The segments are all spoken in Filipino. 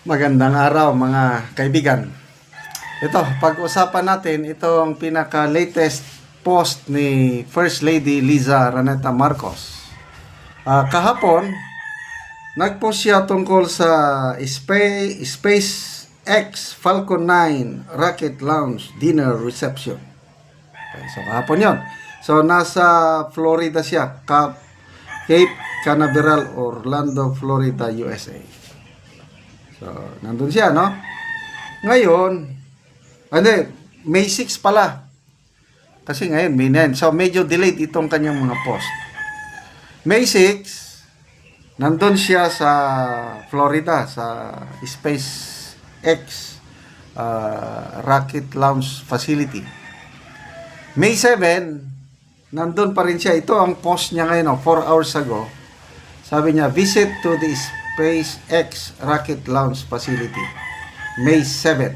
Magandang araw mga kaibigan. Ito, pag-usapan natin itong pinaka-latest post ni First Lady Liza Raneta Marcos. Kahapon, nag-post siya tungkol sa SpaceX Falcon 9 rocket launch dinner reception. Okay, so kahapon yon. So nasa Florida siya, Cape Canaveral, Orlando, Florida, USA. So, nandun siya, no? Ngayon, May 6 pala. Kasi ngayon, May 9. So, medyo delayed itong kanyang mga post. May 6, nandun siya sa Florida, sa SpaceX rocket launch facility. May 7, nandun pa rin siya. Ito ang post niya ngayon, 4 hours ago. Sabi niya, visit to the SpaceX rocket launch facility, May 7.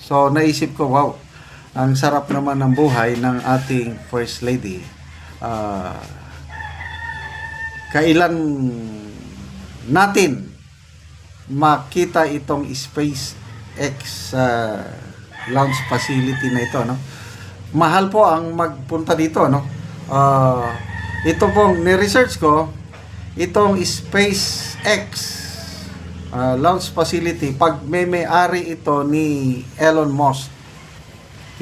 So, naisip ko, wow, ang sarap naman ng buhay ng ating First Lady. Kailan natin makita itong SpaceX launch facility na ito, no? Mahal po ang magpunta dito, no? Ito pong ni-research ko, itong SpaceX launch facility, pag may-ari ito ni Elon Musk,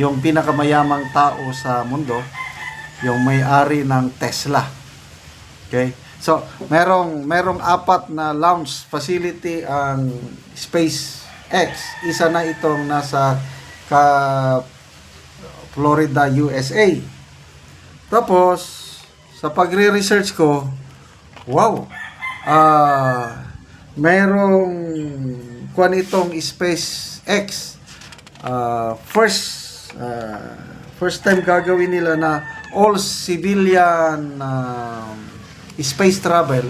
yung pinakamayamang tao sa mundo, yung may-ari ng Tesla. Okay? So, merong 4 na launch facility ang SpaceX. Isa na itong nasa Florida, USA. Tapos, sa pagre-research ko, wow, merong kuan itong SpaceX, first time gagawin nila na all civilian space travel.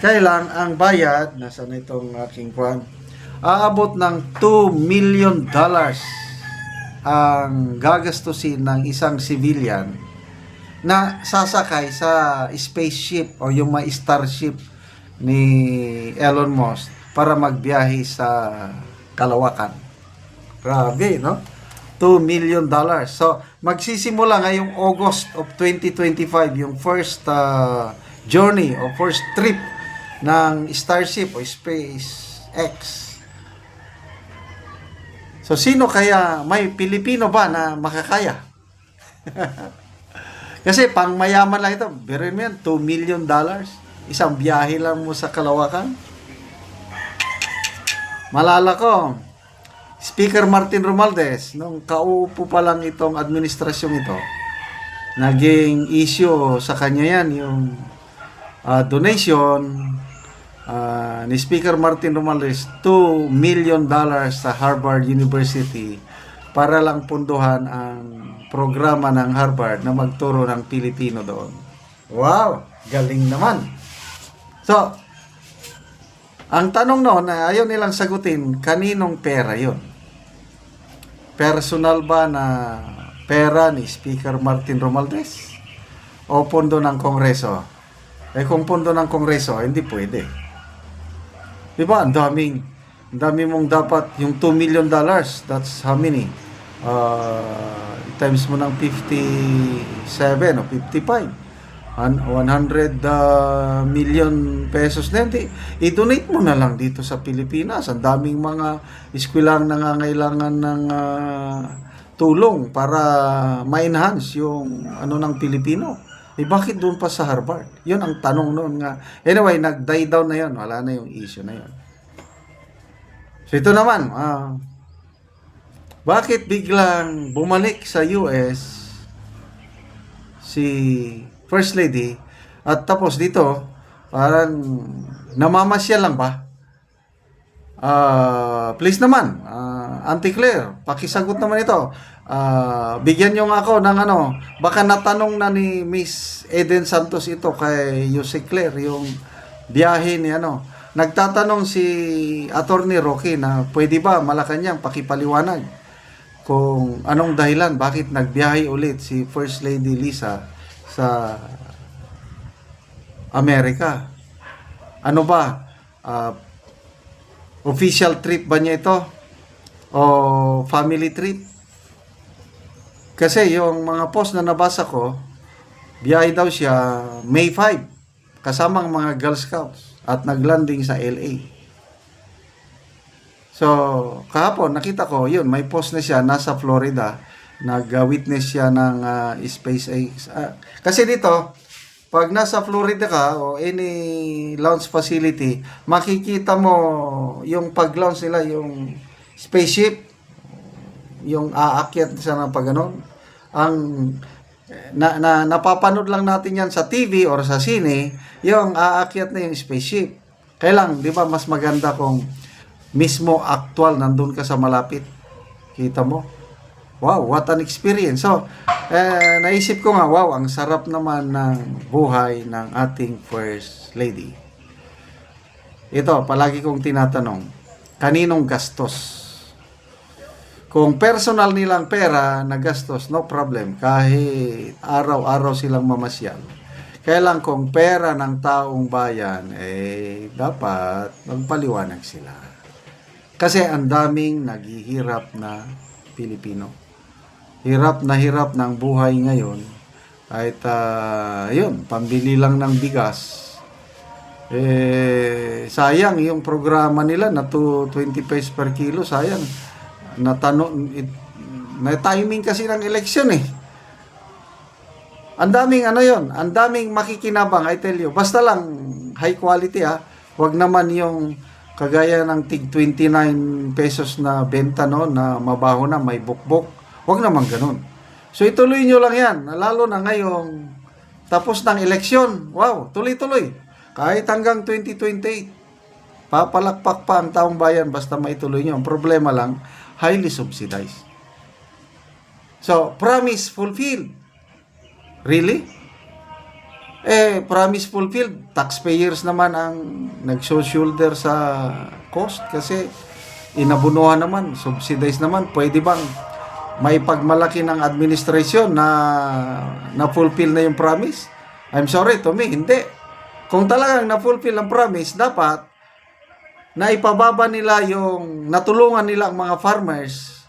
Kailang ang bayad, nasa na itong aking kuan, aabot ng $2 million ang gagastusin ng isang civilian na sasakay sa spaceship o yung mga starship ni Elon Musk para magbiyahe sa kalawakan. Grabe, no? $2 million. So, magsisimula ngayong August of 2025 yung first journey o first trip ng Starship o SpaceX. So, sino kaya, may Pilipino ba na makakaya? Kasi pang mayaman lang ito. Biruin mo yan, $2 million. Isang biyahe lang mo sa kalawakan. Malala ko, Speaker Martin Romualdez, nung kaupo pa lang itong administrasyong ito, naging issue sa kanya yan, yung donation ni Speaker Martin Romualdez, $2 million sa Harvard University para lang punduhan ang programa ng Harvard na magturo ng Pilipino doon. Wow! Galing naman! So, ang tanong noon, ayaw nilang sagutin, kaninong pera yon? Personal ba na pera ni Speaker Martin Romualdez? O pondo ng Kongreso? Kung pondo ng Kongreso, hindi pwede. Diba? Ang dami mong dapat, yung $2 million, that's how many? Times mo ng 57 o 55. 100 million pesos na hindi. I-donate mo na lang dito sa Pilipinas. Ang daming mga eskwelang nangangailangan ng tulong para ma-enhance yung ng Pilipino. Bakit doon pa sa Harvard? Yun ang tanong noon nga. Anyway, nag-die down na yun. Wala na yung issue na yun. So ito naman, bakit biglang bumalik sa US si First Lady at tapos dito parang namamasyal lang ba? Please naman, Auntie Claire, pakisagot naman ito. Bigyan nyo nga ako ng baka natanong na ni Miss Eden Santos ito kay Jose Claire yung biyahe ni nagtatanong si Attorney Rocky na pwede ba Malacanang pakipaliwanag kung anong dahilan bakit nagbiyahe ulit si First Lady Liza sa Amerika. Ano ba? Official trip ba niya ito? O family trip? Kasi yung mga post na nabasa ko, biyahe daw siya May 5 kasamang mga Girl Scouts at naglanding sa LA. So, kahapon nakita ko, yun, may post na siya nasa Florida. Nag-witness siya ng SpaceX. Kasi dito, pag nasa Florida ka o any launch facility, makikita mo yung pag-launch nila, yung spaceship, yung aakyat siya ng pagganon. Ang napapanood lang natin yan sa TV or sa sine, yung aakyat na yung spaceship. Kailang, di ba, mas maganda kung mismo actual nandun ka sa malapit. Kita mo? Wow, what an experience. So, naisip ko nga, wow, ang sarap naman ng buhay ng ating First Lady. Ito, palagi kong tinatanong, kaninong gastos? Kung personal nilang pera na gastos, no problem. Kahit araw-araw silang mamasyal. Kaya lang kung pera ng taong bayan, dapat magpaliwanag sila. Kasi ang daming naghihirap na Pilipino. Hirap ng buhay ngayon. Kahit, yun, pambili lang ng bigas. Sayang yung programa nila na 20 pesos per kilo, sayang. May timing kasi ng eleksyon Ang daming ang daming makikinabang, I tell you. Basta lang high quality Huwag naman yung kagaya ng tig 29 pesos na benta na mabaho na, may bukbok. Huwag naman ganun. So ituloy nyo lang yan, lalo na ngayong tapos ng eleksyon. Wow, tuloy-tuloy. Kahit hanggang 2028. Papalakpak pa ang taong bayan basta maituloy nyo. Ang problema lang, highly subsidized. So, promise fulfilled. Really? Promise fulfilled. Taxpayers naman ang nag-shoulder sa cost kasi inabunuhan naman, subsidized naman. Pwede bang may pagmalaki ng administrasyon na fulfill na yung promise? I'm sorry, to me, hindi. Kung talagang na-fulfill ang promise, dapat na ipababa nila yung natulungan nila ang mga farmers,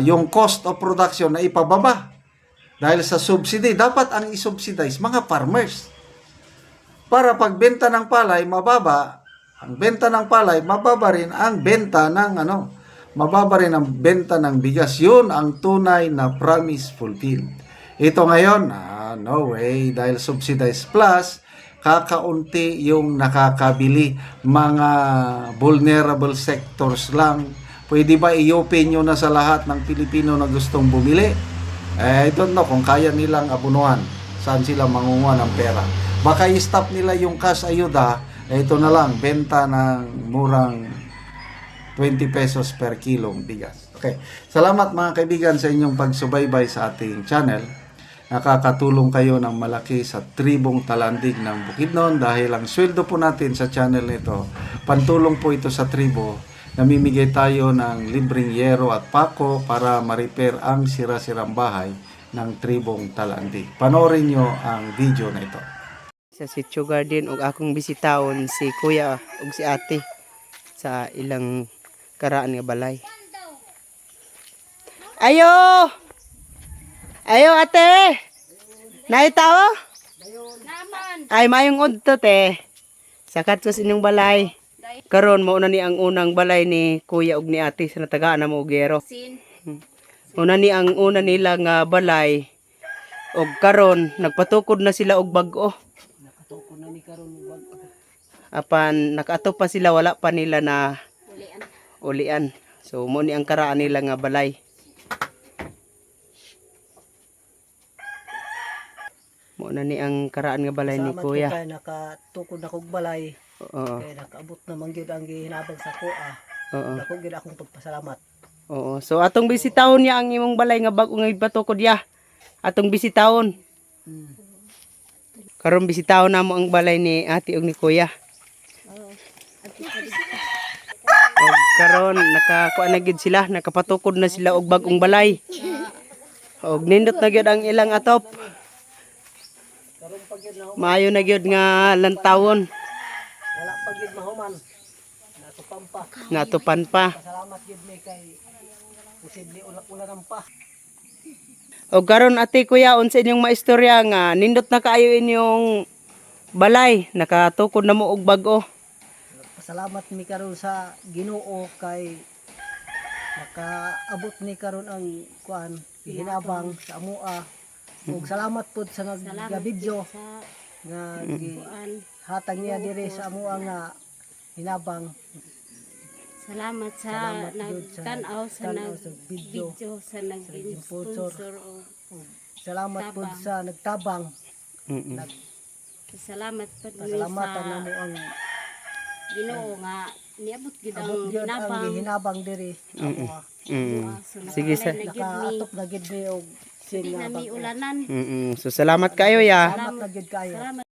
yung cost of production na ipababa. Dahil sa subsidy, dapat ang isubsidize mga farmers. Para pagbenta ng palay, mababa. Ang benta ng palay, mababa rin ang benta ng mababa rin ang benta ng bigas. Yun ang tunay na promise fulfilled. Ito ngayon, no way, dahil subsidized plus, kakaunti yung nakakabili, mga vulnerable sectors lang. Pwede ba i-open nyo na sa lahat ng Pilipino na gustong bumili? I don't know kung kaya nilang abunuhan. Saan sila mangunguha ng pera? Baka i-stop nila yung cash ayuda. Ito na lang, benta ng murang 20 pesos per kilong bigas. Okay. Salamat mga kaibigan sa inyong pagsubaybay sa ating channel. Nakakatulong kayo ng malaki sa tribong Talandig ng Bukidnon dahil ang sweldo po natin sa channel nito, pantulong po ito sa tribo. Namimigay tayo ng libreng yero at pako para ma-repair ang sira-sirang bahay ng tribong Talandig. Panoorin nyo ang video na ito. Sa Sitio Garden ug akong bisitahon si kuya ug si ate sa ilang karaan nga balay. Ayo! Ayo ate! Naitaw? Naman. Ay mayong udto te. Sakat sa inyong balay. Karon mao na ni ang unang balay ni kuya ug ni ate sa natagaan na mo ugero. Sin. Una ni ang una nila nga balay ug karon nagpatukod na sila og bag-o. Nakatukod na ni karon og bag-o. Apan nakaato pa sila wala pa nila na ulian. So mo ni ang karaan nila nga balay. Mo na ni ang karaan nga balay ni kuya. Kaya nakatukod na kog balay. Oo. Kaya nakaabot na mangyud ang gihinabang sa kuha. Oo. Dako gyud akong pagpasalamat. Oo. So atong bisitahon niya ang imong balay nga bag-o nga ipatukod ya. Atong bisitahon. Karon bisitahon namo ang balay ni ate ug ni kuya. Og karon nakakuha na gid sila, nakapatukod na sila og bag-ong balay. Og nindot na gyud ang ilang atop. Maayo na gyud nga lantawon. Wala pa gyud mahuman. Nato pa Ulanan pa. Natupan pa. Pasalamat gid mi kay posible ulanan pa. O karon ate kuya unsa inyong maistorya nga nindot na kaayo inyong balay nakatukod na mo og bag-o. Pasalamat mi karon sa Ginoo kay nakaabot ni karon ang kuan hinabang sa amoa. Ug salamat pud sa nagabidyo nga hatag niya diri sa amoa nga hinabang. Salamat sa Salamat Lord sa nagtanaw sa tanaw sa video. nag-video sa nag-sponsor o Salamat pud sa nagtabang. Mm-mm. salamat pa din Pasalamatan sa namo ang Ginoo nga niabot gid ang abot gyud ang hinabang. hinabang diri sa amoa. Mm. So, Sige sa. nakalay na gyud mi. Nakaatop na gid mi og Di na mi ulanan. So salamat kayo ya. salamat na gid kayo. Salamat.